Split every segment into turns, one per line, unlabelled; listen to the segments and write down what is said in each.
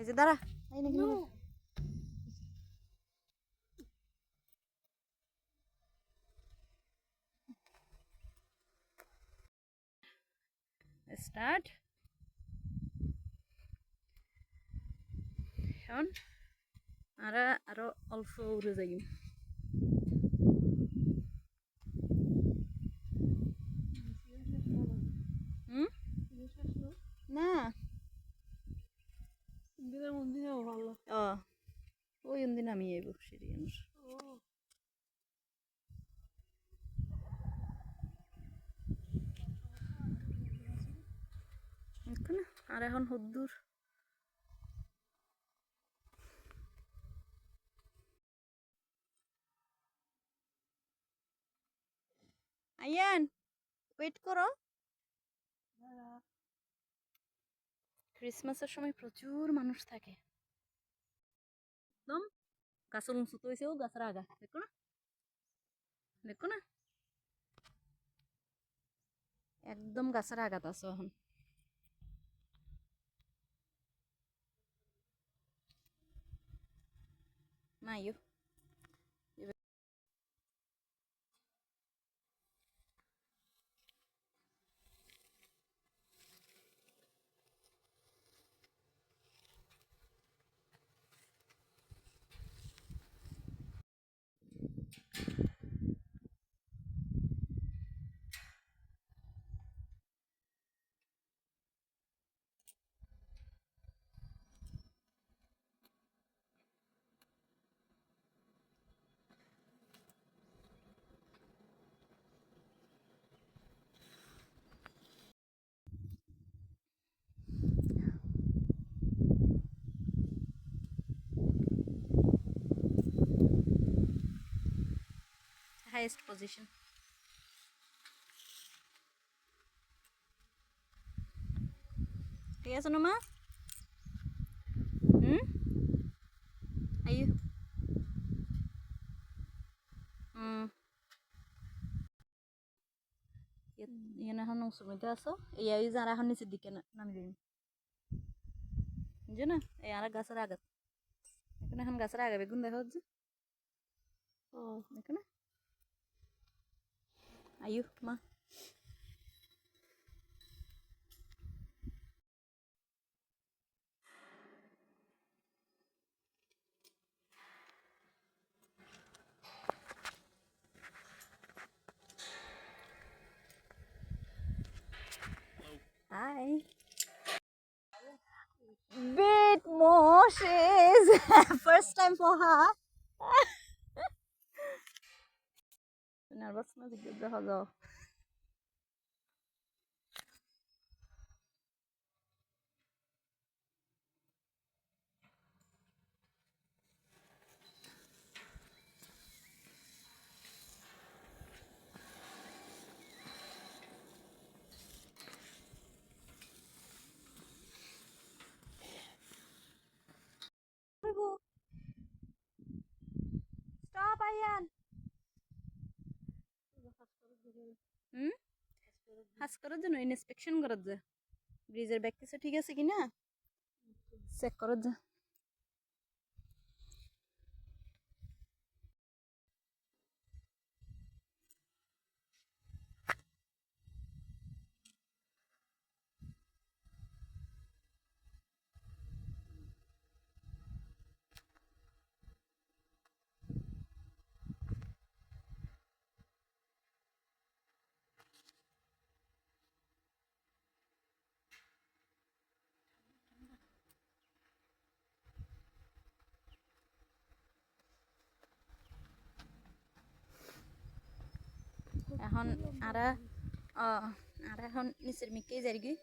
এই যে দাঁড়া এই নাকি স্টার্ট এখন আরো অল্প উড়ে যাই না ওই দিন আমি আইব সিরিয়ানোর আর এখন হদ্দুর আয়ান ওয়েট করো ক্রিসমাসের সময় প্রচুর মানুষ থাকে একদম গাছের উঁচু তো হয়েছে ও গাছের আগা দেখো না দেখো না একদম গাছের আগাত আছো এখন নাইও highest position ঠিক আছে না মা আইও ইয়ান এখন উঁচুর মধ্যে আছো এই যে আর এখন নিচের দিকে নামি যাই বুঝছো না এই আর গাছের আগাত এখন এখন গাছের আগা বেগুন দেখা হচ্ছে দেখো না আইও মা Hi. Bit Moshes. First time for her. Nervous na zikir hazo. Stop, Ayan. হাস করার জন্য ইন্সপেকশন করার যা ব্রিজের ব্যাগ কিছু ঠিক আছে কিনা চেক করার যা এখন আর এখন নিচের মিকেই যাই গি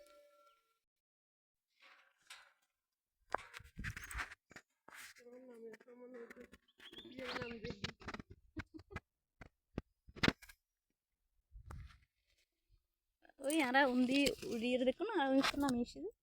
ওই আর উন্দি উড়িয়ে দেখো না আর নামিয়ে এসে